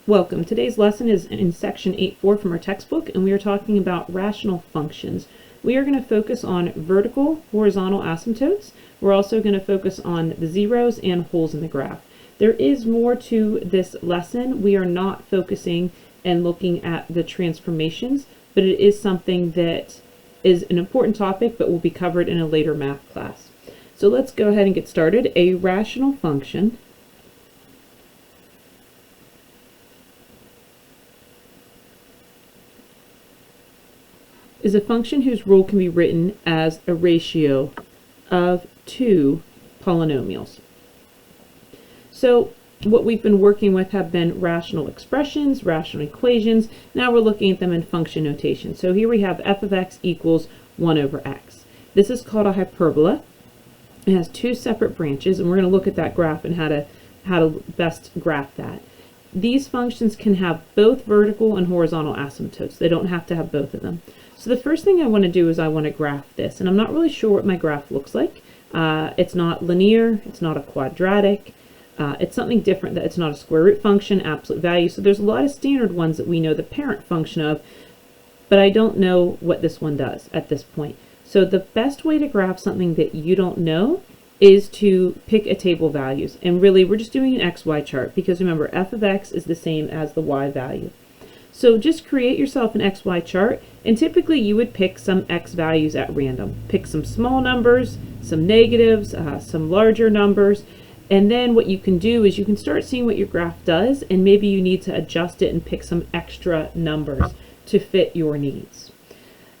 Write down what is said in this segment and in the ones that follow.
Welcome. Today's lesson is in section 8.4 from our textbook, and we are talking about rational functions. We are going to focus on vertical, horizontal asymptotes. We're also going to focus on the zeros and holes in the graph. There is more to this lesson. We are not focusing and looking at the transformations, but it is something that is an important topic but will be covered in a later math class. So let's go ahead and get started. A rational function is a function whose rule can be written as a ratio of two polynomials. So what we've been working with have been rational expressions, rational equations. Now we're looking at them in function notation. So here we have f of x equals 1 over x. This is called a hyperbola. It has two separate branches, and we're going to look at that graph and how to best graph that. These functions can have both vertical and horizontal asymptotes. They don't have to have both of them. So the first thing I want to do is I want to graph this, and I'm not really sure what my graph looks like. It's not linear, it's not a quadratic, it's something different, that it's not a square root function, absolute value. So there's a lot of standard ones that we know the parent function of, but I don't know what this one does at this point. So the best way to graph something that you don't know is to pick a table values. And really we're just doing an XY chart because remember f of x is the same as the y value. So just create yourself an XY chart, and typically you would pick some x values at random. Pick some small numbers, some negatives, some larger numbers, and then what you can do is you can start seeing what your graph does, and maybe you need to adjust it and pick some extra numbers to fit your needs.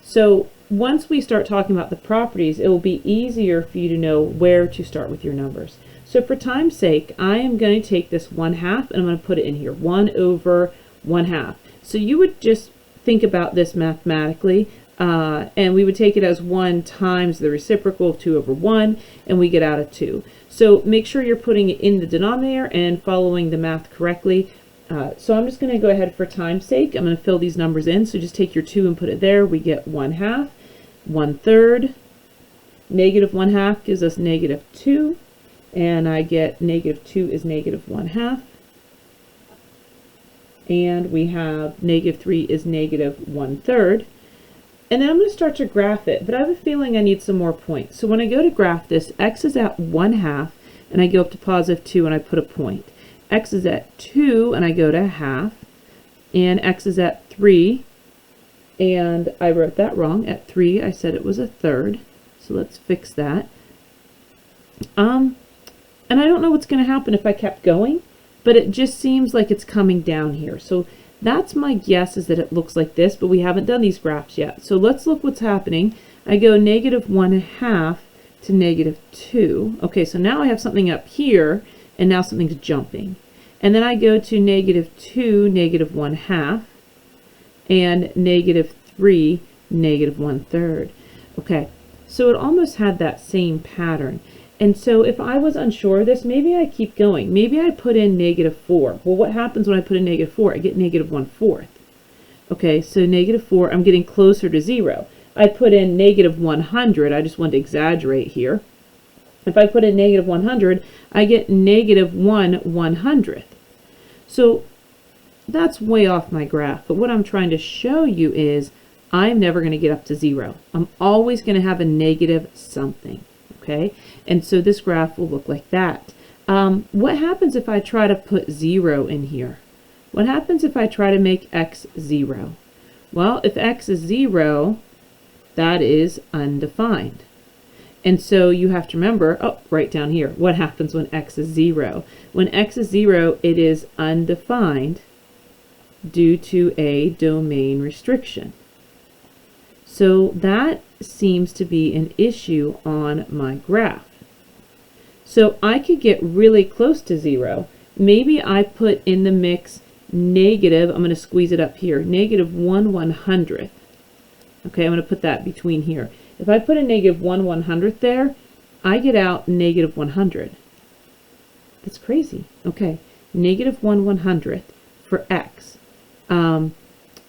So once we start talking about the properties, it will be easier for you to know where to start with your numbers. So for time's sake, I am going to take this 1/2 and I'm going to put it in here, 1 over 1/2. So you would just think about this mathematically, and we would take it as 1 times the reciprocal of 2 over 1, and we get out a 2. So make sure you're putting it in the denominator and following the math correctly. So I'm just going to go ahead for time's sake. I'm going to fill these numbers in. So just take your 2 and put it there. We get 1/2, 1/3, negative 1/2 gives us negative 2, and I get negative 2 is negative 1/2. And we have negative 3 is negative 1/3. And then I'm going to start to graph it, but I have a feeling I need some more points. So when I go to graph this, x is at 1/2, and I go up to positive 2 and I put a point. X is at 2 and I go to half, and x is at 3, and I wrote that wrong. At 3 I said it was a third, so let's fix that. And I don't know what's going to happen if I kept going, but it just seems like it's coming down here. So that's my guess, is that it looks like this, but we haven't done these graphs yet. So let's look what's happening. I go negative 1/2 to negative 2. Okay, so now I have something up here, and now something's jumping. And then I go to negative 2, negative 1/2, and negative 3, negative 1/3. Okay, so it almost had that same pattern. And so if I was unsure of this, maybe I keep going. Maybe I put in negative 4. Well, what happens when I put in negative 4? I get negative 1/4. Okay, so negative 4, I'm getting closer to 0. I put in negative 100. I just want to exaggerate here. If I put in negative 100, I get negative 1/100th. So that's way off my graph. But what I'm trying to show you is I'm never going to get up to 0. I'm always going to have a negative something. Okay, and so this graph will look like that. What happens if I try to put 0 in here? What happens if I try to make x 0? Well, if x is 0, that is undefined. And so you have to remember, oh, right down here, what happens when x is 0? When x is 0, it is undefined due to a domain restriction. So that seems to be an issue on my graph. So I could get really close to 0. Maybe I put in the mix negative, I'm going to squeeze it up here, negative 1/100th. Okay, I'm going to put that between here. If I put a negative 1/100th there, I get out negative 100. That's crazy. Okay, negative 1/100th for x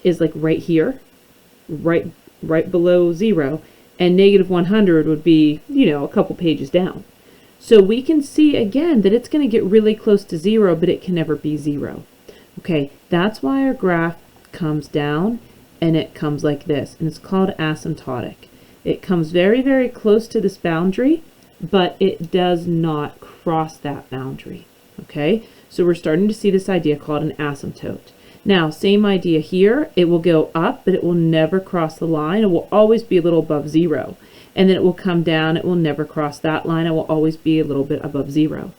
is like right here, right below 0, and negative 100 would be, you know, a couple pages down. So we can see again that it's going to get really close to 0, but it can never be 0. Okay, that's why our graph comes down and it comes like this, and it's called asymptotic. It comes very, very close to this boundary, but it does not cross that boundary. Okay, so we're starting to see this idea called an asymptote. Now, same idea here. It will go up, but it will never cross the line. It will always be a little above 0. And then it will come down. It will never cross that line. It will always be a little bit above 0.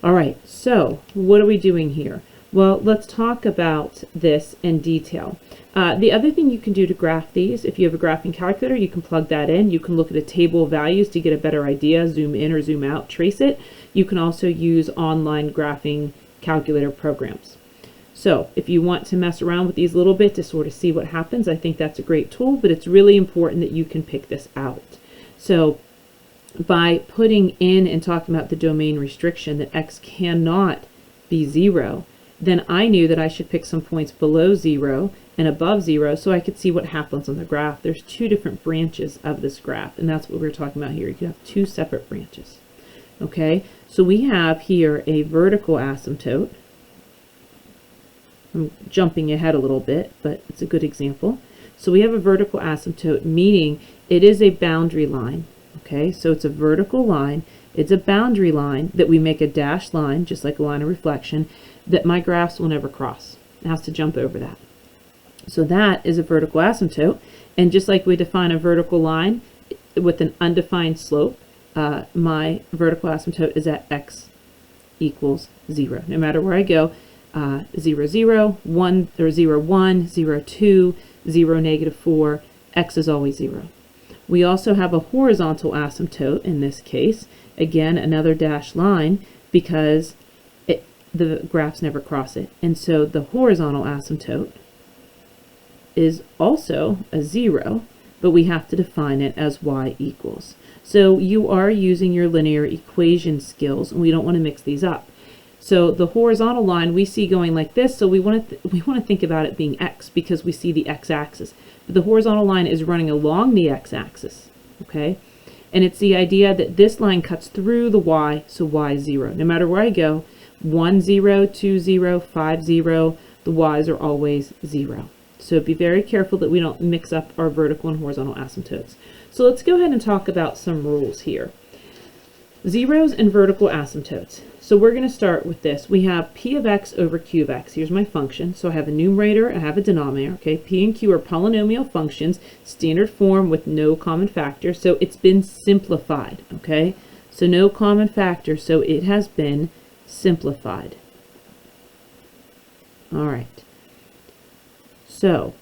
All right, so what are we doing here? Well, let's talk about this in detail. The other thing you can do to graph these, if you have a graphing calculator, you can plug that in. You can look at a table of values to get a better idea, zoom in or zoom out, trace it. You can also use online graphing calculator programs. So if you want to mess around with these a little bit to sort of see what happens, I think that's a great tool, but it's really important that you can pick this out. So by putting in and talking about the domain restriction that x cannot be 0, then I knew that I should pick some points below 0 and above 0 so I could see what happens on the graph. There's two different branches of this graph, and that's what we're talking about here. You can have two separate branches. Okay, so we have here a vertical asymptote. I'm jumping ahead a little bit, but it's a good example. So we have a vertical asymptote, meaning it is a boundary line. Okay, so it's a vertical line. It's a boundary line that we make a dashed line, just like a line of reflection, that my graphs will never cross. It has to jump over that. So that is a vertical asymptote. And just like we define a vertical line with an undefined slope, my vertical asymptote is at x equals 0. No matter where I go, 0, 0, 1, or 0, 1, 0, 2, 0, negative 4, x is always 0. We also have a horizontal asymptote in this case. Again, another dashed line because the graphs never cross it. And so the horizontal asymptote is also a 0, but we have to define it as y equals. So you are using your linear equation skills, and we don't want to mix these up. So the horizontal line we see going like this, so we want to think about it being x because we see the x-axis. But the horizontal line is running along the x-axis, okay? And it's the idea that this line cuts through the y, so y is 0. No matter where I go, 1, 0, 2, 0, 5, 0, the y's are always 0. So be very careful that we don't mix up our vertical and horizontal asymptotes. So let's go ahead and talk about some rules here. Zeros and vertical asymptotes. So we're going to start with this. We have p of x over q of x. Here's my function. So I have a numerator, I have a denominator. Okay, p and q are polynomial functions, standard form with no common factor. So it's been simplified. Okay, so no common factor. So it has been simplified. All right. So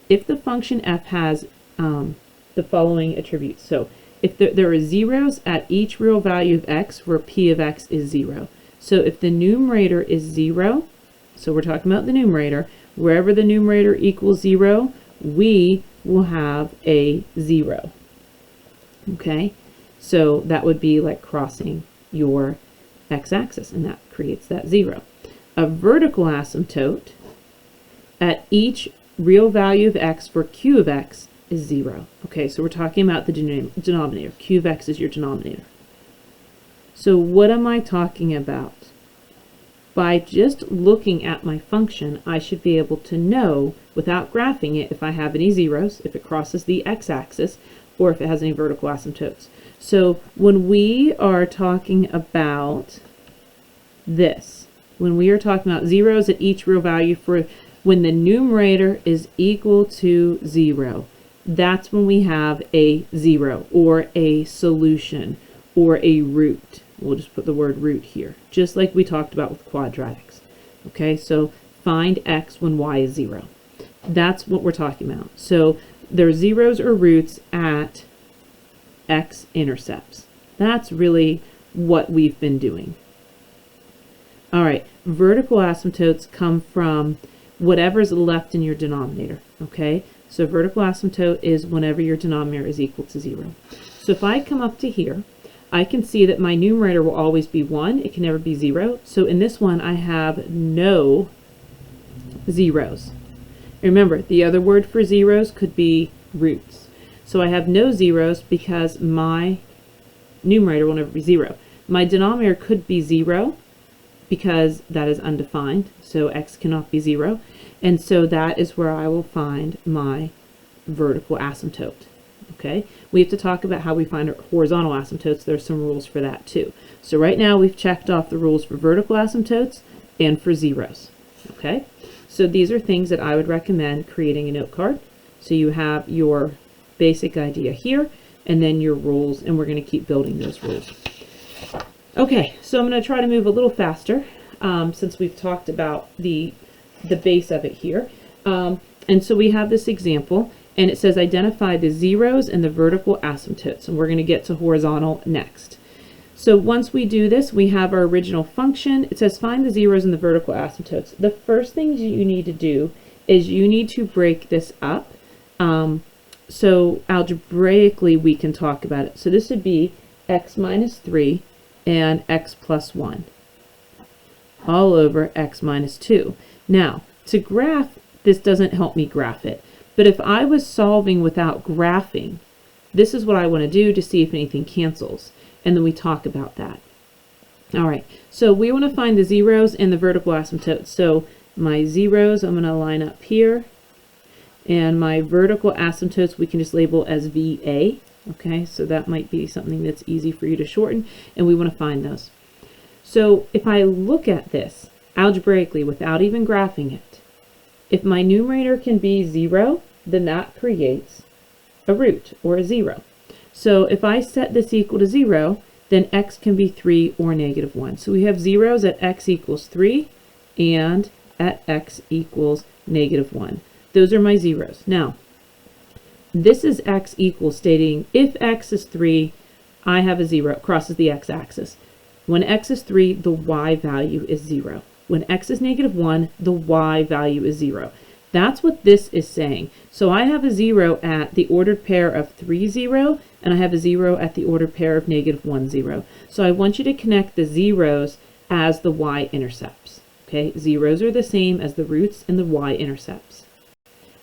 if the function f has the following attributes. So if there are zeros at each real value of x where p of x is 0. So if the numerator is 0, so we're talking about the numerator, wherever the numerator equals 0, we will have a 0. Okay, so that would be like crossing your x-axis, and that creates that 0. A vertical asymptote at each real value of x where q of x is 0. Okay, so we're talking about the denominator. Q of x is your denominator. So what am I talking about? By just looking at my function, I should be able to know, without graphing it, if I have any zeros, if it crosses the x-axis, or if it has any vertical asymptotes. So when we are talking about this, when we are talking about zeros at each real value for when the numerator is equal to 0, that's when we have a 0 or a solution or a root. We'll just put the word root here, just like we talked about with quadratics. Okay, so find x when y is 0. That's what we're talking about. So there's zeros or roots at x-intercepts. That's really what we've been doing. All right, vertical asymptotes come from whatever's left in your denominator. Okay, so vertical asymptote is whenever your denominator is equal to 0. So if I come up to here, I can see that my numerator will always be 1. It can never be 0. So in this one, I have no zeros. Remember, the other word for zeros could be roots. So I have no zeros because my numerator will never be 0. My denominator could be 0, because that is undefined, so x cannot be 0. And so that is where I will find my vertical asymptote. Okay, we have to talk about how we find our horizontal asymptotes. There's some rules for that too. So right now we've checked off the rules for vertical asymptotes and for zeros. Okay, so these are things that I would recommend creating a note card. So you have your basic idea here, and then your rules, and we're going to keep building those rules. Okay, so I'm going to try to move a little faster since we've talked about the base of it here. And so we have this example, and it says identify the zeros and the vertical asymptotes, and we're going to get to horizontal next. So once we do this, we have our original function. It says find the zeros and the vertical asymptotes. The first thing you need to do is you need to break this up. So algebraically we can talk about it. So this would be x minus 3 and x plus 1 all over x minus 2. Now, to graph, this doesn't help me graph it. But if I was solving without graphing, this is what I want to do to see if anything cancels. And then we talk about that. All right, so we want to find the zeros and the vertical asymptotes. So my zeros, I'm going to line up here. And my vertical asymptotes, we can just label as VA. Okay, so that might be something that's easy for you to shorten. And we want to find those. So if I look at this algebraically without even graphing it, if my numerator can be 0, then that creates a root or a 0. So if I set this equal to 0, then x can be 3 or negative 1. So we have zeros at x equals 3 and at x equals negative 1. Those are my zeros. Now, this is x equals stating if x is 3, I have a 0, crosses the x-axis. When x is 3, the y value is 0. When x is negative 1, the y value is 0. That's what this is saying. So I have a 0 at the ordered pair of 3, 0, and I have a 0 at the ordered pair of negative 1, 0. So I want you to connect the zeros as the y-intercepts. Okay, zeros are the same as the roots and the y-intercepts.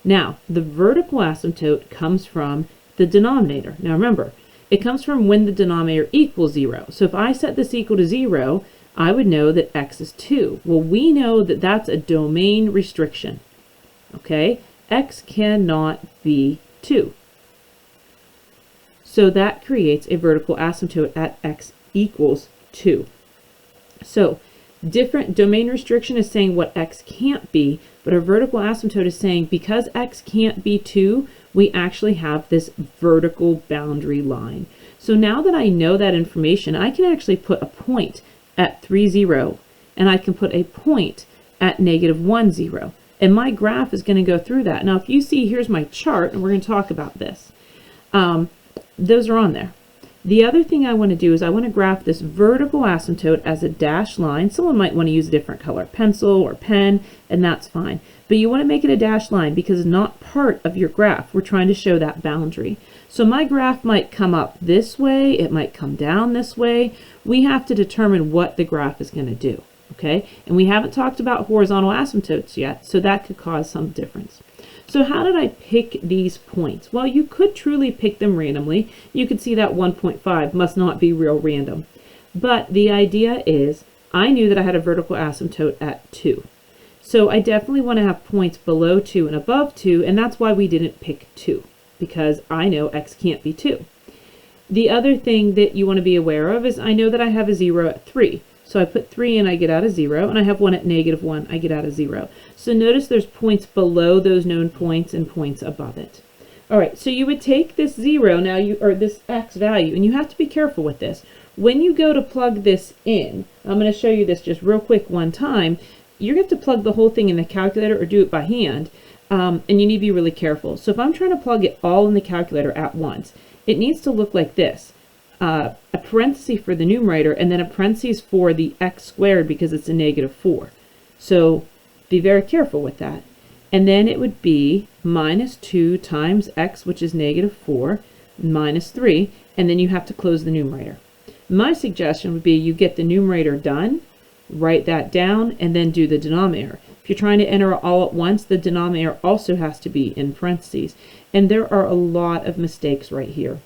Now, the vertical asymptote comes from the denominator. Now remember, it comes from when the denominator equals 0. So if I set this equal to 0, I would know that x is 2. Well, we know that that's a domain restriction. Okay, x cannot be 2. So that creates a vertical asymptote at x equals 2. So different domain restriction is saying what x can't be, but our vertical asymptote is saying because x can't be 2, we actually have this vertical boundary line. So now that I know that information, I can actually put a point at 3, 0, and I can put a point at negative 1, 0. And my graph is going to go through that. Now, if you see, here's my chart, and we're going to talk about this. Those are on there. The other thing I want to do is I want to graph this vertical asymptote as a dashed line. Someone might want to use a different color, pencil or pen, and that's fine. But you want to make it a dashed line because it's not part of your graph. We're trying to show that boundary. So my graph might come up this way. It might come down this way. We have to determine what the graph is going to do. Okay, and we haven't talked about horizontal asymptotes yet, so that could cause some difference. So how did I pick these points? Well, you could truly pick them randomly. You could see that 1.5 must not be real random. But the idea is I knew that I had a vertical asymptote at 2. So I definitely want to have points below 2 and above 2, and that's why we didn't pick 2, because I know x can't be 2. The other thing that you want to be aware of is I know that I have a 0 at 3. So I put 3 in, I get out a 0, and I have 1 at negative 1, I get out a 0. So notice there's points below those known points and points above it. All right, so you would take this 0 now, or this x value, and you have to be careful with this. When you go to plug this in, I'm going to show you this just real quick one time. You're going to have to plug the whole thing in the calculator or do it by hand, and you need to be really careful. So if I'm trying to plug it all in the calculator at once, it needs to look like this. A parenthesis for the numerator and then a parenthesis for the x squared because it's a negative 4. So be very careful with that. And then it would be minus 2 times x, which is negative 4, minus 3, and then you have to close the numerator. My suggestion would be you get the numerator done, write that down, and then do the denominator. If you're trying to enter it all at once, the denominator also has to be in parentheses. And there are a lot of mistakes right here.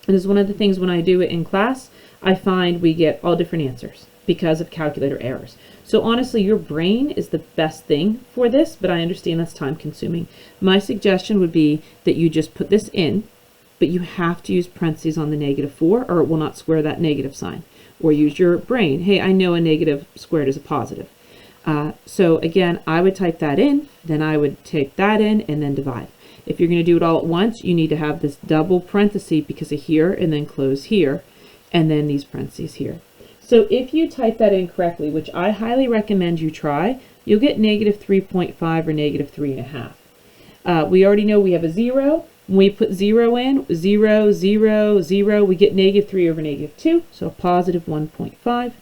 And this is one of the things when I do it in class, I find we get all different answers. because of calculator errors. So honestly, your brain is the best thing for this, but I understand that's time consuming. My suggestion would be that you just put this in, but you have to use parentheses on the -4 or it will not square that negative sign. Or use your brain. Hey, I know a negative squared is a positive. So again, I would type that in, then I would take that in and then divide. If you're going to do it all at once, you need to have this double parenthesis because of here and then close here and then these parentheses here. So if you type that in correctly, which I highly recommend you try, you'll get -3.5 or -3.5. We already know we have a 0. When we put 0 in, 0, 0, 0, we get -3 over -2, so a positive 1.5.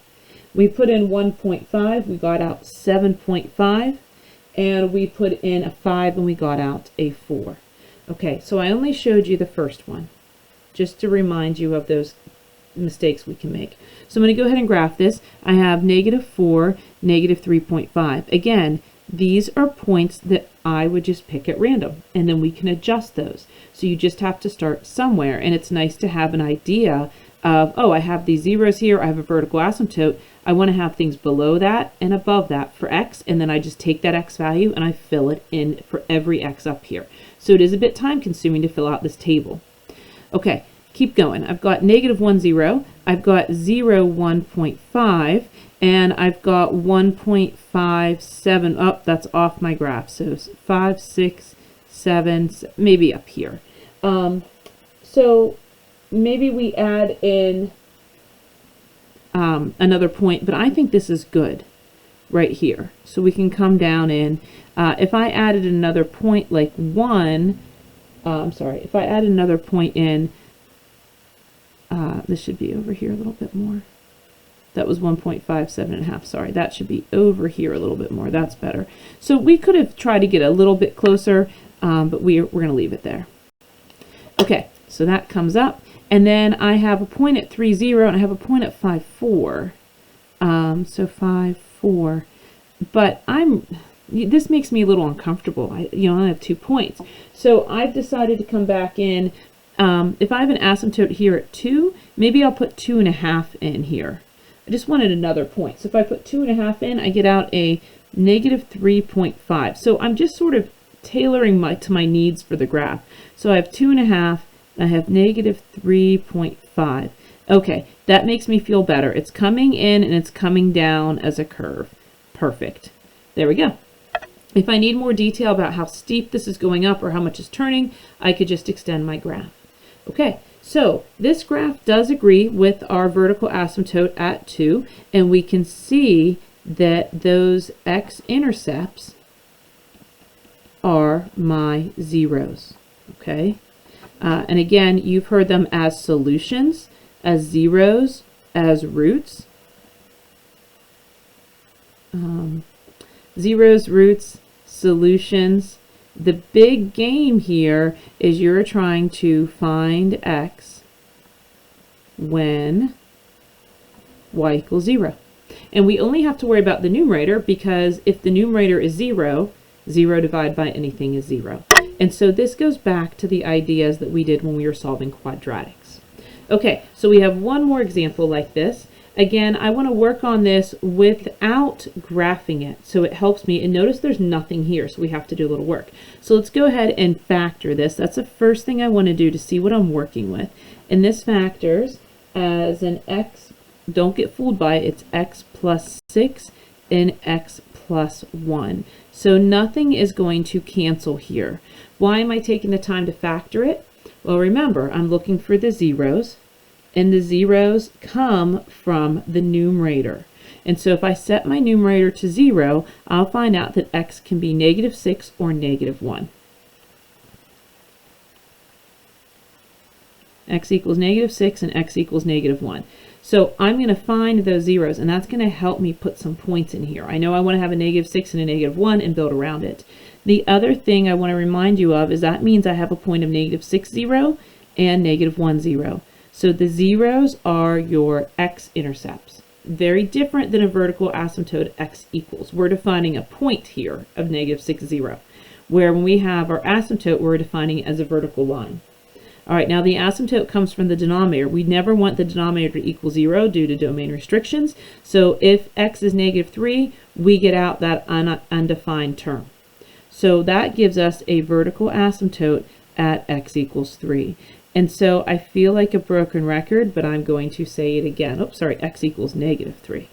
We put in 1.5, we got out 7.5, and we put in a 5 and we got out a 4. Okay, so I only showed you the first one, just to remind you of those mistakes we can make. So I'm going to go ahead and graph this. I have -4, -3.5. Again, these are points that I would just pick at random, and then we can adjust those. So you just have to start somewhere, and it's nice to have an idea of, oh, I have these zeros here, I have a vertical asymptote, I want to have things below that and above that for x, and then I just take that x value and I fill it in for every x up here. So it is a bit time consuming to fill out this table. Okay, keep going. I've got -1, 0, I've got 0, 1.5, and I've got 1.57, oh, that's off my graph, so 5, 6, 7, maybe up here. So maybe we add in another point, but I think this is good right here. So we can come down in, if I added another point like 1, if I add another point in, this should be over here a little bit more. That was 1.57.5, sorry, that should be over here a little bit more, that's better. So we could have tried to get a little bit closer, but we're going to leave it there. Okay, so that comes up. And then I have a point at 3, 0, and I have a point at 5, 4. So 5, 4. But this makes me a little uncomfortable. I have 2 points. So I've decided to come back in. If I have an asymptote here at 2, maybe I'll put 2.5 in here. I just wanted another point. So if I put 2.5 in, I get out a -3.5. So I'm just sort of tailoring to my needs for the graph. So I have 2.5. I have -3.5. Okay, that makes me feel better. It's coming in and it's coming down as a curve. Perfect. There we go. If I need more detail about how steep this is going up or how much is turning, I could just extend my graph. Okay, so this graph does agree with our vertical asymptote at 2, and we can see that those x-intercepts are my zeros. Okay. And again, you've heard them as solutions, as zeros, as roots. Zeros, roots, solutions. The big game here is you're trying to find x when y equals 0. And we only have to worry about the numerator because if the numerator is 0, 0 divided by anything is 0. And so this goes back to the ideas that we did when we were solving quadratics. Okay, so we have one more example like this. Again, I want to work on this without graphing it, so it helps me. And notice there's nothing here, so we have to do a little work. So let's go ahead and factor this. That's the first thing I want to do to see what I'm working with. And this factors as an x, don't get fooled by it, it's x plus 6 and x plus 1. So nothing is going to cancel here. Why am I taking the time to factor it? Well, remember, I'm looking for the zeros, and the zeros come from the numerator. And so if I set my numerator to 0, I'll find out that x can be -6 or -1. X equals -6 and x equals -1. So I'm going to find those zeros, and that's going to help me put some points in here. I know I want to have a -6 and a -1 and build around it. The other thing I want to remind you of is that means I have a point of -6, 0 and -1, 0. So the zeros are your x-intercepts. Very different than a vertical asymptote x equals. We're defining a point here of -6, 0, where when we have our asymptote, we're defining it as a vertical line. All right, now the asymptote comes from the denominator. We never want the denominator to equal 0 due to domain restrictions. So if x is -3, we get out that undefined term. So that gives us a vertical asymptote at x equals 3. And so I feel like a broken record, but I'm going to say it again. Oops, sorry, x equals -3.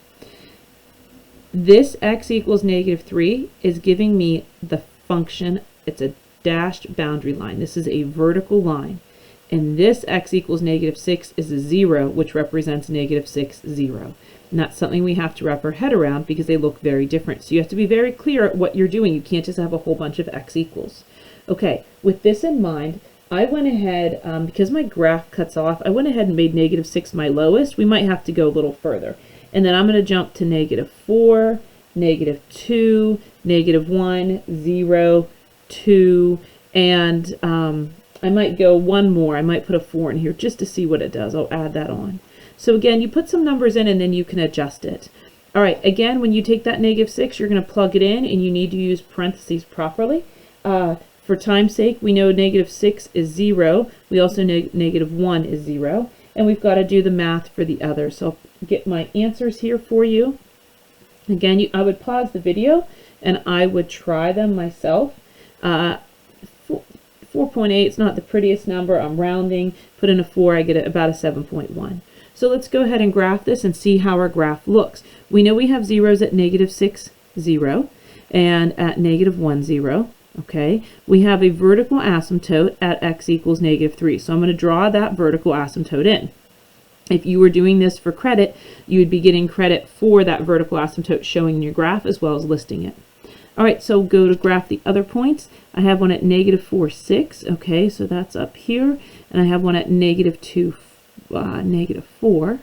This x equals -3 is giving me the function. It's a dashed boundary line. This is a vertical line. And this x equals -6 is a 0, which represents -6, 0. And that's something we have to wrap our head around because they look very different. So you have to be very clear at what you're doing. You can't just have a whole bunch of x equals. Okay, with this in mind, I went ahead, because my graph cuts off, I went ahead and made -6 my lowest. We might have to go a little further. And then I'm going to jump to -4, -2, -1, 0, 2, and I might go one more. I might put a 4 in here just to see what it does. I'll add that on. So again, you put some numbers in and then you can adjust it. All right, again, when you take that -6, you're going to plug it in and you need to use parentheses properly. For time's sake, we know -6 is 0. We also know -1 is 0. And we've got to do the math for the other. So I'll get my answers here for you. Again, I would pause the video and I would try them myself. 4.8 is not the prettiest number. I'm rounding. Put in a 4, I get about a 7.1. So let's go ahead and graph this and see how our graph looks. We know we have zeros at -6, 0, and at -1, 0. Okay, we have a vertical asymptote at x equals -3. So I'm going to draw that vertical asymptote in. If you were doing this for credit, you would be getting credit for that vertical asymptote showing in your graph as well as listing it. All right, so go to graph the other points. I have one at -4, 6. Okay, so that's up here. And I have one at -2, -4.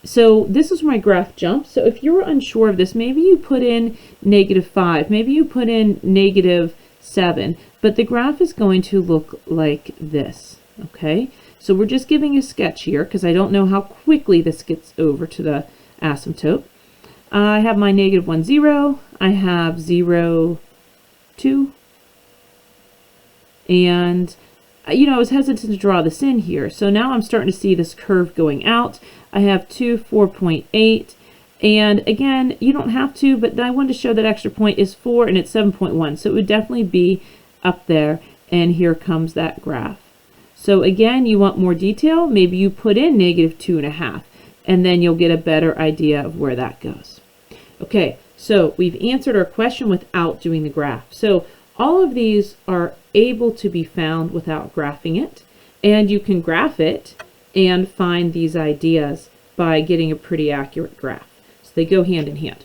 So this is where my graph jumps. So if you were unsure of this, maybe you put in -5, maybe you put in -7, but the graph is going to look like this, okay? So we're just giving a sketch here because I don't know how quickly this gets over to the asymptote. I have my -1, 0, I have 0, 2, and I was hesitant to draw this in here. So now I'm starting to see this curve going out. I have 2, 4.8. And again, you don't have to, but I wanted to show that extra point is 4 and it's 7.1. So it would definitely be up there. And here comes that graph. So again, you want more detail. Maybe you put in -2.5 and then you'll get a better idea of where that goes. Okay, so we've answered our question without doing the graph. So all of these are able to be found without graphing it, and you can graph it and find these ideas by getting a pretty accurate graph. So they go hand in hand.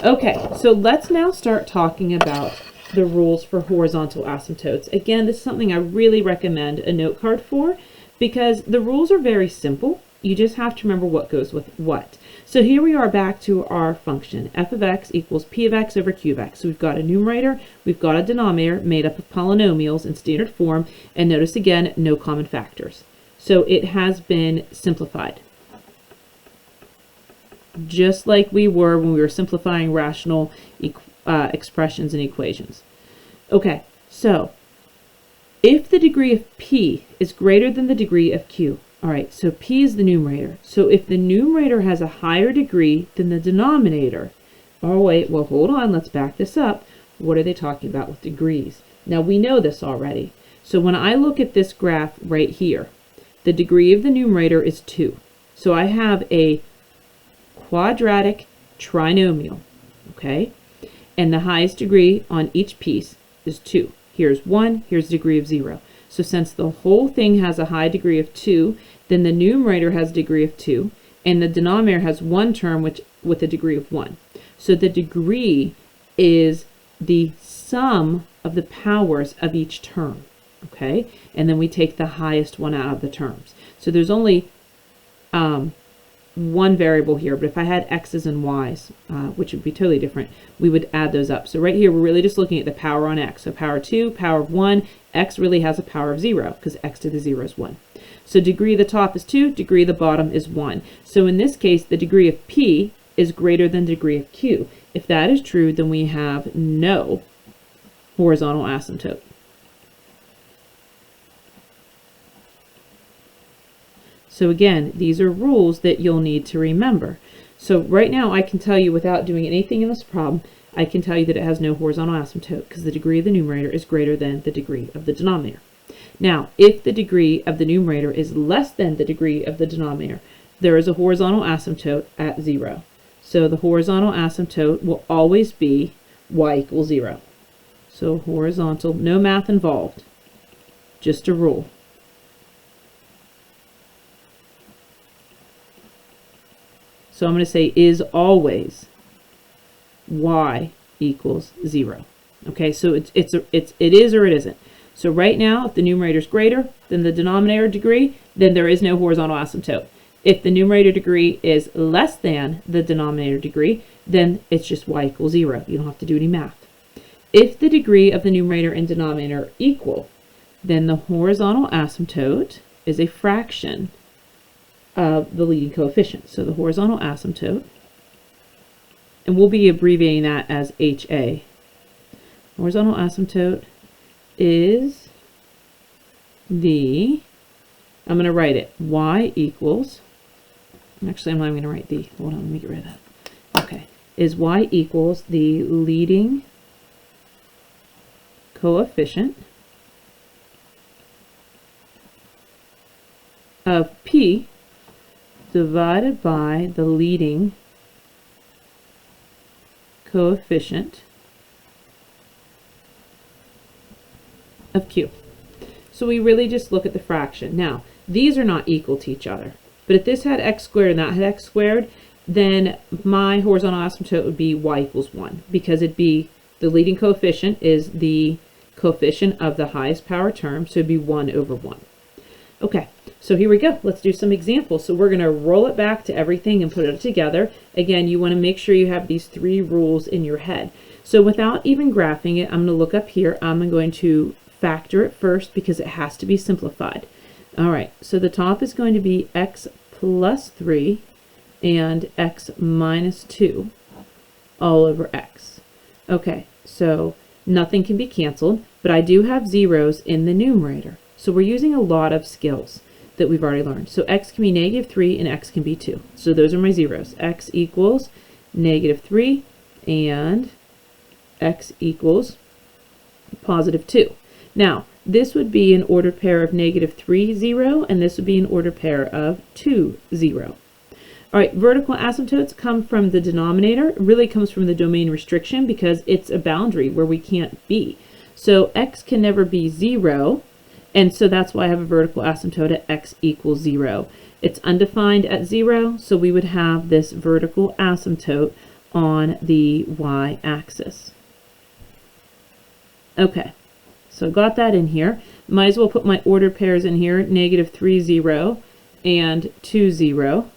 Okay, so let's now start talking about the rules for horizontal asymptotes. Again, this is something I really recommend a note card for because the rules are very simple. You just have to remember what goes with what. So here we are back to our function. F of x equals p of x over q of x. So we've got a numerator, we've got a denominator made up of polynomials in standard form, and notice again, no common factors. So it has been simplified. Just like we were when we were simplifying rational expressions and equations. Okay, so if the degree of p is greater than the degree of q, all right, so p is the numerator. So if the numerator has a higher degree than the denominator, oh wait, well hold on, let's back this up. What are they talking about with degrees? Now we know this already. So when I look at this graph right here, the degree of the numerator is 2. So I have a quadratic trinomial, okay? And the highest degree on each piece is 2. Here's 1, here's the degree of 0. So since the whole thing has a high degree of 2, then the numerator has a degree of 2, and the denominator has one term with a degree of 1. So the degree is the sum of the powers of each term, okay? And then we take the highest one out of the terms. So there's only one variable here, but if I had x's and y's, which would be totally different, we would add those up. So right here, we're really just looking at the power on x. So power 2, power of 1, x really has a power of 0 because x to the 0 is 1. So degree of the top is 2, degree of the bottom is 1. So in this case, the degree of p is greater than the degree of q. If that is true, then we have no horizontal asymptote. So again, these are rules that you'll need to remember. So right now I can tell you without doing anything in this problem, I can tell you that it has no horizontal asymptote because the degree of the numerator is greater than the degree of the denominator. Now, if the degree of the numerator is less than the degree of the denominator, there is a horizontal asymptote at 0. So the horizontal asymptote will always be y equals 0. So horizontal, no math involved, just a rule. So I'm going to say is always y equals 0. Okay, so it is or it isn't. So right now, if the numerator is greater than the denominator degree, then there is no horizontal asymptote. If the numerator degree is less than the denominator degree, then it's just y equals 0. You don't have to do any math. If the degree of the numerator and denominator are equal, then the horizontal asymptote is a fraction of the leading coefficient. So the horizontal asymptote, and we'll be abbreviating that as HA. Horizontal asymptote is the, I'm going to write it, y equals, actually I'm not going to write the, hold on, let me get rid of that. Okay, is y equals the leading coefficient of P divided by the leading coefficient of Q. So we really just look at the fraction. Now, these are not equal to each other, but if this had x squared and that had x squared, then my horizontal asymptote would be y equals 1, because it'd be the leading coefficient is the coefficient of the highest power term, so it'd be 1 over 1. Okay, so here we go. Let's do some examples. So we're going to roll it back to everything and put it together. Again, you want to make sure you have these 3 rules in your head. So without even graphing it, I'm going to look up here. I'm going to factor it first because it has to be simplified. All right, so the top is going to be x plus 3 and x minus 2 all over x. Okay, so nothing can be canceled, but I do have zeros in the numerator. So we're using a lot of skills that we've already learned. So x can be negative 3 and x can be 2. So those are my zeros. X equals negative 3 and x equals positive 2. Now, this would be an ordered pair of negative 3, 0, and this would be an ordered pair of 2, 0. All right, vertical asymptotes come from the denominator. It really comes from the domain restriction because it's a boundary where we can't be. So x can never be 0, and so that's why I have a vertical asymptote at x equals 0. It's undefined at 0, so we would have this vertical asymptote on the y-axis. Okay, so got that in here. Might as well put my ordered pairs in here, negative 3, 0 and 2, 0.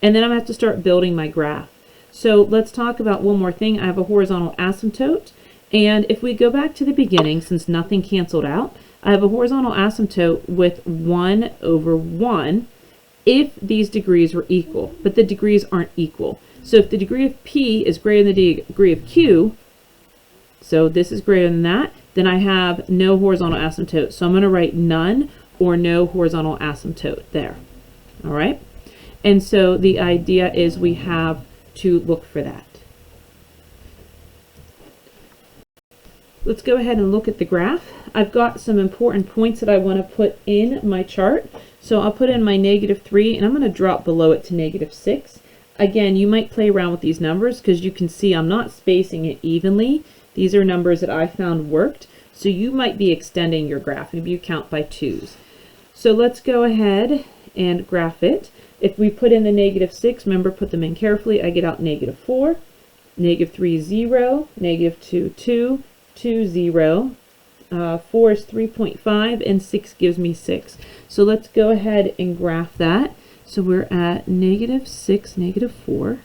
And then I'm going to have to start building my graph. So let's talk about one more thing. I have a horizontal asymptote, and if we go back to the beginning, since nothing canceled out, I have a horizontal asymptote with 1 over 1 if these degrees were equal, but the degrees aren't equal. So if the degree of P is greater than the degree of Q, so this is greater than that, then I have no horizontal asymptote. So I'm going to write none or no horizontal asymptote there. All right? And so the idea is we have to look for that. Let's go ahead and look at the graph. I've got some important points that I want to put in my chart. So I'll put in my negative 3, and I'm going to drop below it to negative 6. Again, you might play around with these numbers because you can see I'm not spacing it evenly. These are numbers that I found worked. So you might be extending your graph. Maybe you count by 2s. So let's go ahead and graph it. If we put in the negative 6, remember, put them in carefully. I get out negative 4, negative 3, 0, negative 2, 2, 2, 0. 4 is 3.5, and 6 gives me 6. So let's go ahead and graph that. So we're at negative 6, negative 4,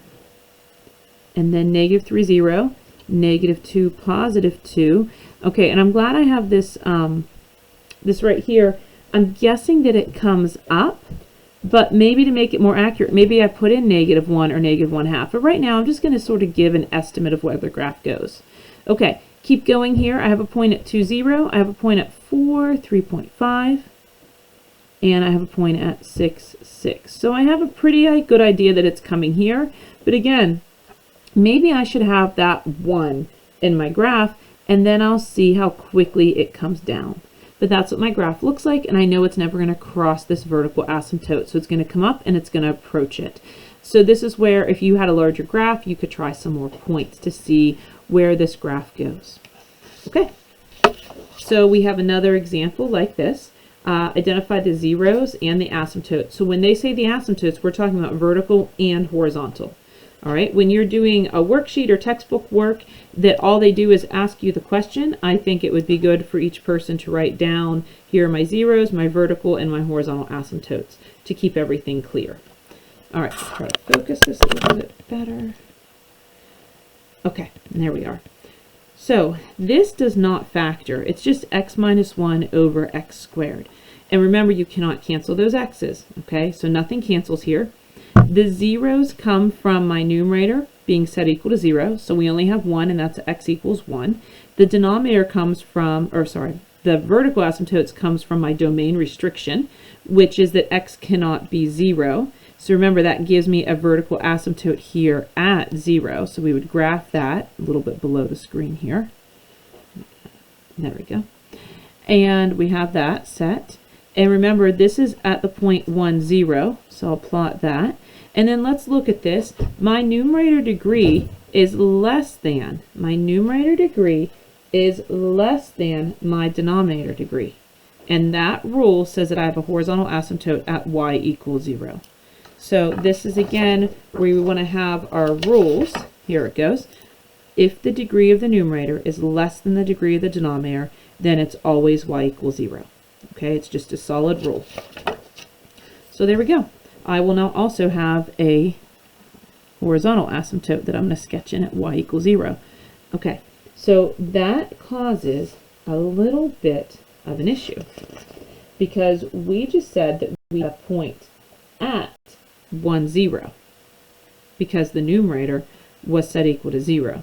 and then negative 3, 0, negative 2, positive 2. Okay, and I'm glad I have this, this right here. I'm guessing that it comes up, but maybe to make it more accurate, maybe I put in negative 1 or negative 1/2. But right now, I'm just going to sort of give an estimate of where the graph goes. Okay, keep going here. I have a point at 2, 0. I have a point at 4, 3.5. and I have a point at 6, 6. So I have a pretty good idea that it's coming here, but again, maybe I should have that 1 in my graph, and then I'll see how quickly it comes down. But that's what my graph looks like, and I know it's never going to cross this vertical asymptote, so it's going to come up and it's going to approach it. So this is where, if you had a larger graph, you could try some more points to see where this graph goes. Okay, so we have another example like this. Identify the zeros and the asymptotes. So when they say the asymptotes, we're talking about vertical and horizontal. All right, when you're doing a worksheet or textbook work that all they do is ask you the question, I think it would be good for each person to write down, here are my zeros, my vertical, and my horizontal asymptotes to keep everything clear. All right, let's try to focus this a little bit better. Okay, and there we are. So this does not factor. It's just x minus 1 over x squared. And remember, you cannot cancel those x's, okay? So nothing cancels here. The zeros come from my numerator being set equal to 0, so we only have 1, and that's x equals 1. The denominator comes from, the vertical asymptotes comes from my domain restriction, which is that x cannot be 0. So remember, that gives me a vertical asymptote here at 0. So we would graph that a little bit below the screen here. There we go. And we have that set. And remember, this is at the point 1, 0. So I'll plot that. And then let's look at this. My numerator degree is less than, my denominator degree. And that rule says that I have a horizontal asymptote at y equals 0. So this is, again, where we want to have our rules. Here it goes. If the degree of the numerator is less than the degree of the denominator, then it's always y equals 0. Okay, it's just a solid rule. So there we go. I will now also have a horizontal asymptote that I'm going to sketch in at y equals 0. Okay, so that causes a little bit of an issue, because we just said that we have a point at 1, 0, because the numerator was set equal to 0.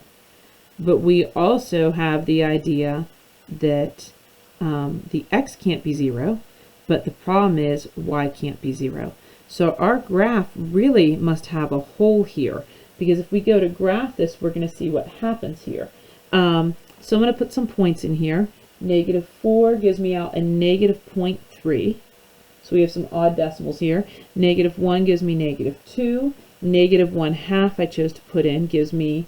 But we also have the idea that the x can't be 0, but the problem is y can't be 0. So our graph really must have a hole here, because if we go to graph this, we're going to see what happens here. So I'm going to put some points in here. -4 gives me out a -0.3. So we have some odd decimals here. -1 gives me -2. -1/2 I chose to put in gives me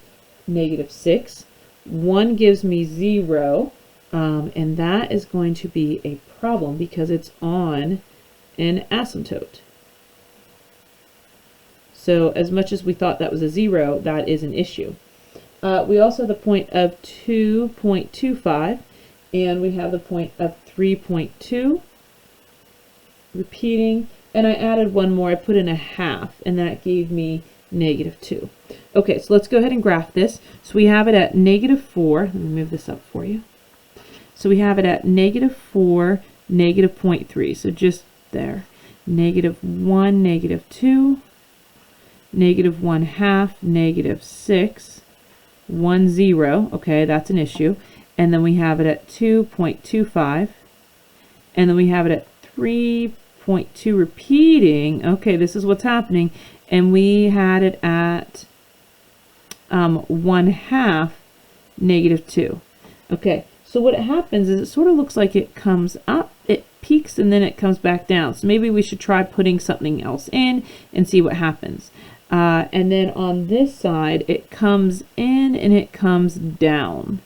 -6. 1 gives me 0. And that is going to be a problem because it's on an asymptote. So as much as we thought that was a 0, that is an issue. We also have the point of 2.25, and we have the point of 3.2 repeating, and I added one more. I put in a half, and that gave me -2. Okay, so let's go ahead and graph this. So we have it at -4. Let me move this up for you. So we have it at -4, -0.3. So just there. -1, -2, -1/2, -6, 1, 0. Okay, that's an issue. And then we have it at 2.25. And then we have it at 3.2 repeating. Okay, this is what's happening. And we had it at 1/2, -2. Okay, so what happens is it sort of looks like it comes up, it peaks, and then it comes back down. So maybe we should try putting something else in and see what happens. And then on this side, it comes in and it comes down,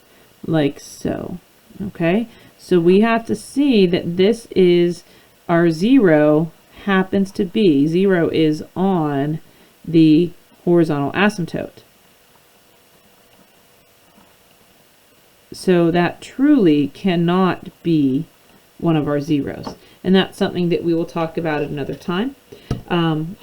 like so. Okay, so we have to see that this is our 0 happens to be, 0 is on the horizontal asymptote. So that truly cannot be one of our zeros. And that's something that we will talk about at another time.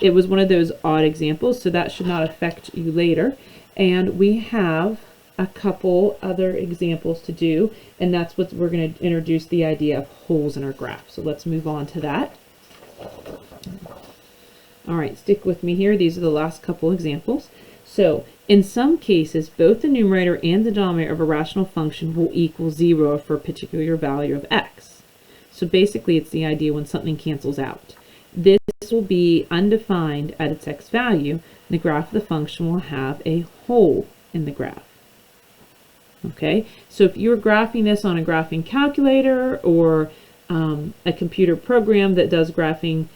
It was one of those odd examples, so that should not affect you later. And we have a couple other examples to do, and that's what we're going to introduce, the idea of holes in our graph. So let's move on to that. All right, stick with me here. These are the last couple examples. So in some cases, both the numerator and the denominator of a rational function will equal 0 for a particular value of x. So basically it's the idea when something cancels out. This will be undefined at its x value. The graph of the function will have a hole in the graph. Okay, so if you're graphing this on a graphing calculator or a computer program that does graphing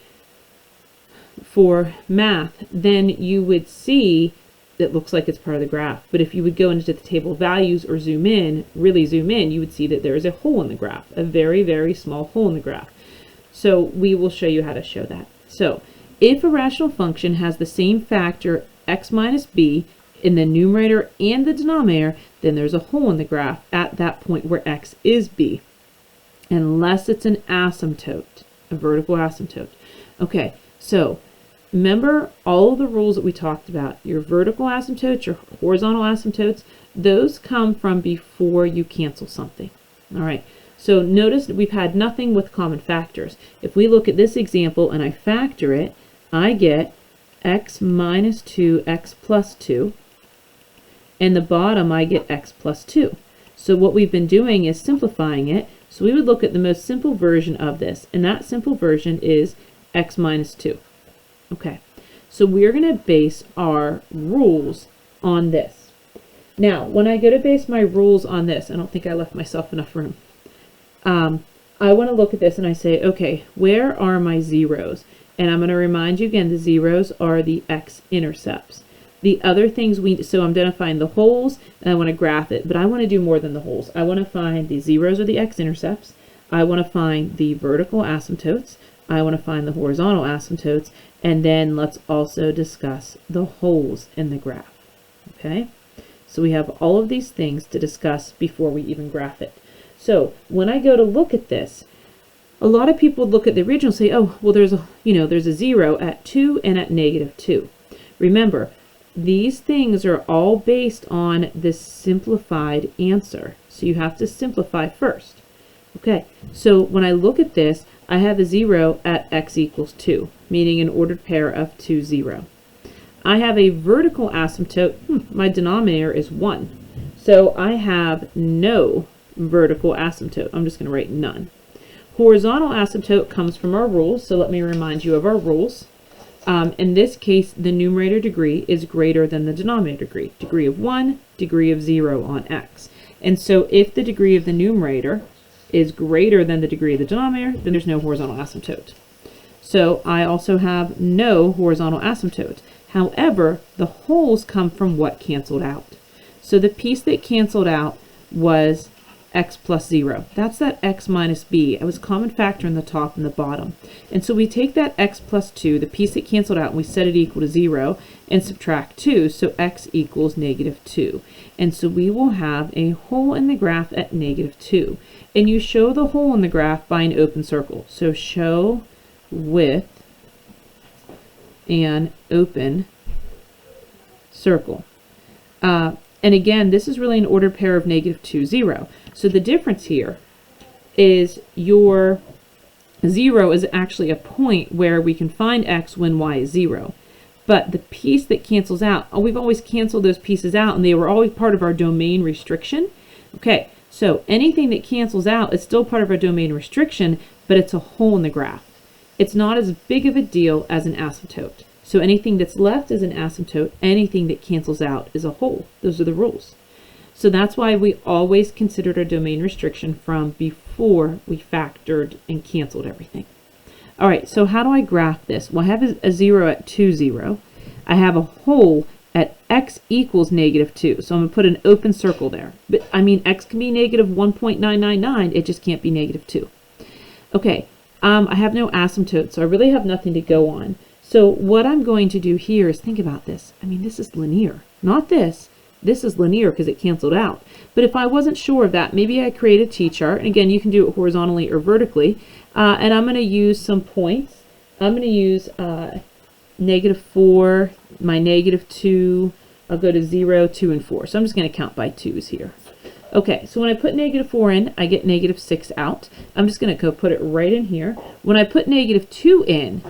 for math, then you would see it looks like it's part of the graph. But if you would go into the table of values or zoom in, really zoom in, you would see that there is a hole in the graph, a very, very small hole in the graph. So we will show you how to show that. So if a rational function has the same factor x minus b in the numerator and the denominator, then there's a hole in the graph at that point where x is b, unless it's an asymptote, a vertical asymptote. Okay, so remember all of the rules that we talked about. Your vertical asymptotes, your horizontal asymptotes, those come from before you cancel something. All right, so notice that we've had nothing with common factors. If we look at this example and I factor it, I get x minus 2, x plus 2, and the bottom I get x plus 2. So what we've been doing is simplifying it. So we would look at the most simple version of this, and that simple version is x minus 2. Okay, so we're going to base our rules on this. Now, when I go to base my rules on this, I don't think I left myself enough room. I want to look at this and I say, okay, where are my zeros? And I'm going to remind you again, the zeros are the x-intercepts. The other things so I'm identifying the holes and I want to graph it, but I want to do more than the holes. I want to find the zeros or the x-intercepts. I want to find the vertical asymptotes. I want to find the horizontal asymptotes, and then let's also discuss the holes in the graph. Okay, so we have all of these things to discuss before we even graph it. So when I go to look at this, a lot of people would look at the original and say, oh, well, there's a 0 at 2 and at negative 2. Remember, these things are all based on this simplified answer. So you have to simplify first. Okay, so when I look at this, I have a 0 at x equals 2, meaning an ordered pair of 2, 0. I have a vertical asymptote. My denominator is 1. So I have no vertical asymptote. I'm just going to write none. Horizontal asymptote comes from our rules, so let me remind you of our rules. In this case, the numerator degree is greater than the denominator degree. Degree of 1, degree of 0 on x. And so if the degree of the numerator is greater than the degree of the denominator, then there's no horizontal asymptote. So I also have no horizontal asymptote. However, the holes come from what canceled out. So the piece that canceled out was x plus 0. That's that x minus b. It was a common factor in the top and the bottom. And so we take that x plus 2, the piece that canceled out, and we set it equal to 0, and subtract 2, so x equals negative 2. And so we will have a hole in the graph at negative 2. And you show the hole in the graph by an open circle. So show with an open circle. And again, this is really an ordered pair of negative 2, 0. So the difference here is your 0 is actually a point where we can find x when y is 0. But the piece that cancels out, we've always canceled those pieces out, and they were always part of our domain restriction. Okay, so anything that cancels out is still part of our domain restriction, but it's a hole in the graph. It's not as big of a deal as an asymptote. So anything that's left is an asymptote. Anything that cancels out is a hole. Those are the rules. So that's why we always considered our domain restriction from before we factored and canceled everything. All right, so how do I graph this? Well, I have a 0 at 2, 0. I have a hole at x equals negative 2. So I'm going to put an open circle there. But I mean, x can be negative 1.999. It just can't be negative 2. Okay, I have no asymptote, so I really have nothing to go on. So what I'm going to do here is think about this. I mean, this is linear, not this. This is linear because it canceled out. But if I wasn't sure of that, maybe I create a t-chart. And again, you can do it horizontally or vertically. And I'm going to use some points. I'm going to use negative 4, my negative 2. I'll go to 0, 2, and 4. So I'm just going to count by 2s here. Okay, so when I put negative 4 in, I get negative 6 out. I'm just going to go put it right in here. When I put negative 2 in,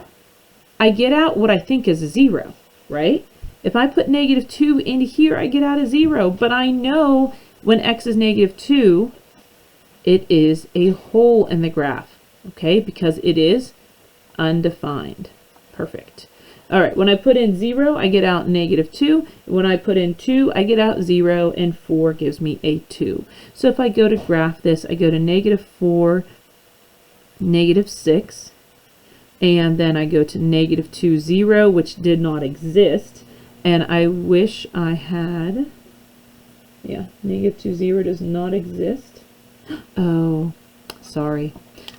I get out what I think is a 0, right? If I put negative 2 into here, I get out a 0. But I know when x is negative 2, it is a hole in the graph. okay, because it is undefined. Perfect. All right, when I put in 0, I get out -2. When I put in 2, I get out 0, and 4 gives me a 2. So if I go to graph this, I go to -4, -6, and then I go to -2, 0, which did not exist. And I wish I had, yeah, -2, 0 does not exist. Oh, sorry.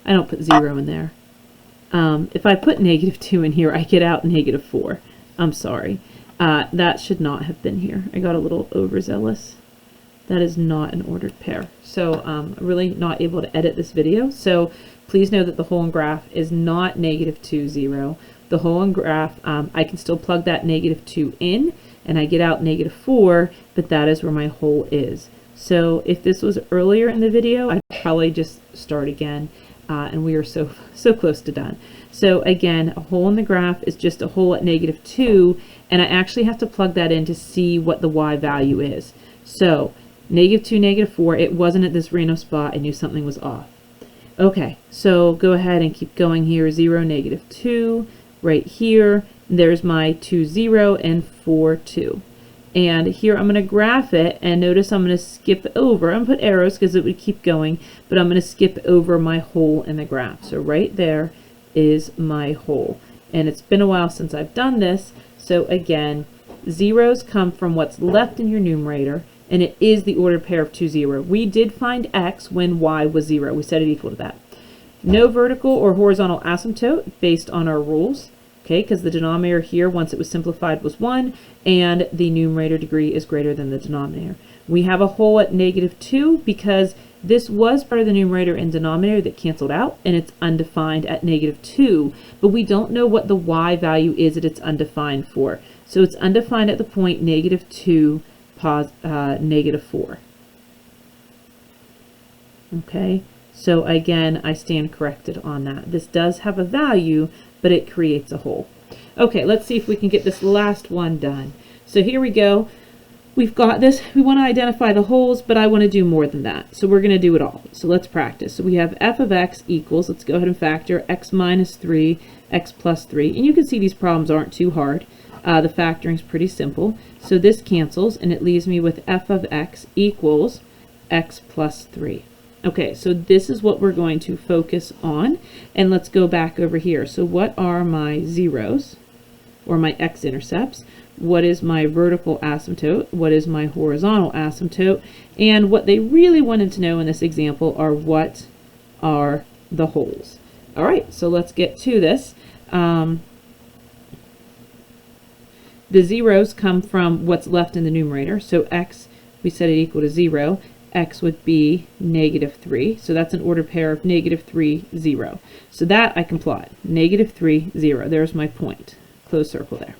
I don't put 0 in there. If I put -2 in here, I get out -4. I'm sorry. That should not have been here. I got a little overzealous. That is not an ordered pair. So I'm really not able to edit this video. So please know that the hole in graph is not -2, 0. The hole in graph, I can still plug that -2 in, and I get out -4, but that is where my hole is. So if this was earlier in the video, I'd probably just start again. And we are so close to done. So again, a hole in the graph is just a hole at -2, and I actually have to plug that in to see what the y value is. So -2, -4, it wasn't at this random spot. I knew something was off. Okay, so go ahead and keep going here. 0, -2, right here. There's my 2, 0, and 4, 2. And here I'm going to graph it, and notice I'm going to skip over. I'm going to put arrows because it would keep going, but I'm going to skip over my hole in the graph. So right there is my hole. And it's been a while since I've done this, so again, zeros come from what's left in your numerator, and it is the ordered pair of 2, 0. We did find x when y was 0. We set it equal to that. No vertical or horizontal asymptote based on our rules. Okay, because the denominator here, once it was simplified, was 1, and the numerator degree is greater than the denominator. We have a hole at -2 because this was part of the numerator and denominator that canceled out, and it's undefined at -2, but we don't know what the y value is that it's undefined for. So it's undefined at the point -2, -4. Okay, so again, I stand corrected on that. This does have a value, but it creates a hole. Okay, let's see if we can get this last one done. So here we go. We've got this. We want to identify the holes, but I want to do more than that. So we're going to do it all. So let's practice. So we have f of x equals, let's go ahead and factor x minus 3, x plus 3. And you can see these problems aren't too hard. The factoring is pretty simple. So this cancels, and it leaves me with f of x equals x plus 3. Okay, so this is what we're going to focus on, and let's go back over here. So what are my zeros, or my x-intercepts? What is my vertical asymptote? What is my horizontal asymptote? And what they really wanted to know in this example are what are the holes. All right, so let's get to this. The zeros come from what's left in the numerator. So x, we set it equal to 0. X would be -3. So that's an ordered pair of -3, 0. So that I can plot. -3, 0. There's my point. Close circle there.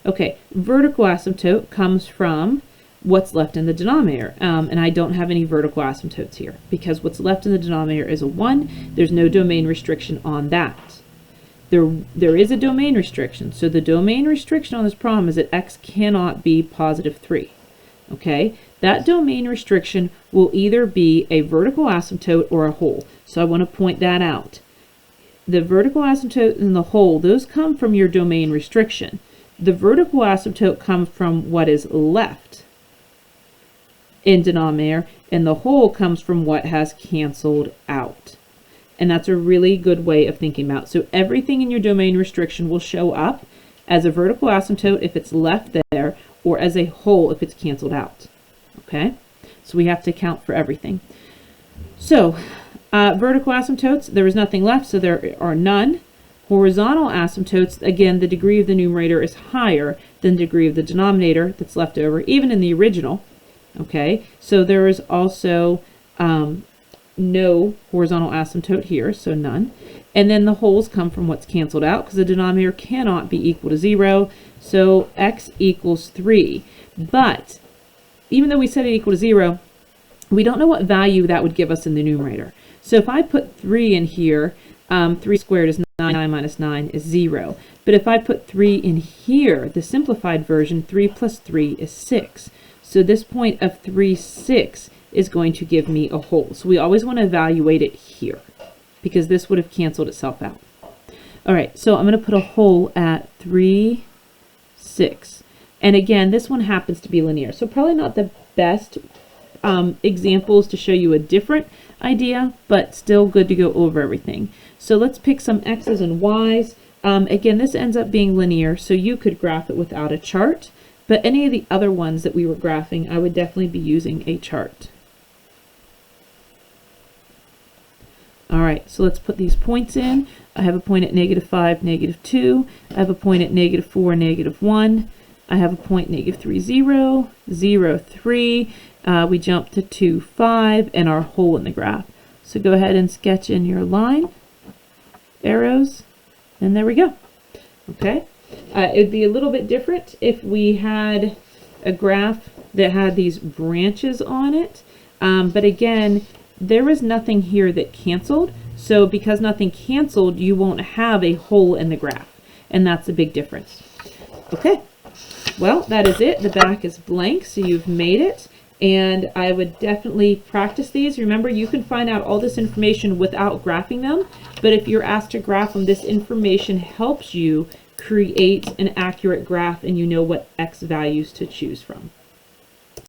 Okay, vertical asymptote comes from what's left in the denominator. And I don't have any vertical asymptotes here because what's left in the denominator is a 1. There's no domain restriction on that. There is a domain restriction. So the domain restriction on this problem is that x cannot be +3. Okay, that domain restriction will either be a vertical asymptote or a hole. So I want to point that out. The vertical asymptote and the hole, those come from your domain restriction. The vertical asymptote comes from what is left in denominator, and the hole comes from what has canceled out. And that's a really good way of thinking about it. So everything in your domain restriction will show up as a vertical asymptote if it's left there, or as a hole if it's canceled out. Okay, so we have to account for everything. So vertical asymptotes, there is nothing left, so there are none. Horizontal asymptotes, again, the degree of the numerator is higher than the degree of the denominator that's left over, even in the original. Okay, so there is also no horizontal asymptote here, so none. And then the holes come from what's canceled out because the denominator cannot be equal to 0. So x equals 3. But even though we set it equal to 0, we don't know what value that would give us in the numerator. So if I put 3 in here, 3 squared is 9, 9 minus 9 is 0. But if I put 3 in here, the simplified version, 3 plus 3 is 6. So this point of 3, 6 is going to give me a hole. So we always want to evaluate it here. because this would have canceled itself out. All right, so I'm going to put a hole at 3, 6. And again, this one happens to be linear. So probably not the best examples to show you a different idea, but still good to go over everything. So let's pick some X's and Y's. Again, this ends up being linear, so you could graph it without a chart. But any of the other ones that we were graphing, I would definitely be using a chart. All right, so let's put these points in. I have a point at -5, -2. I have a point at -4, -1. I have a point -3, 0, 0, 3. We jump to 2, 5, and our hole in the graph. So go ahead and sketch in your line, arrows, and there we go. Okay. It would be a little bit different if we had a graph that had these branches on it. But again, there is nothing here that canceled. So because nothing canceled, you won't have a hole in the graph. And that's a big difference. Okay. Well, that is it. The back is blank, so you've made it. And I would definitely practice these. Remember, you can find out all this information without graphing them. But if you're asked to graph them, this information helps you create an accurate graph and you know what X values to choose from.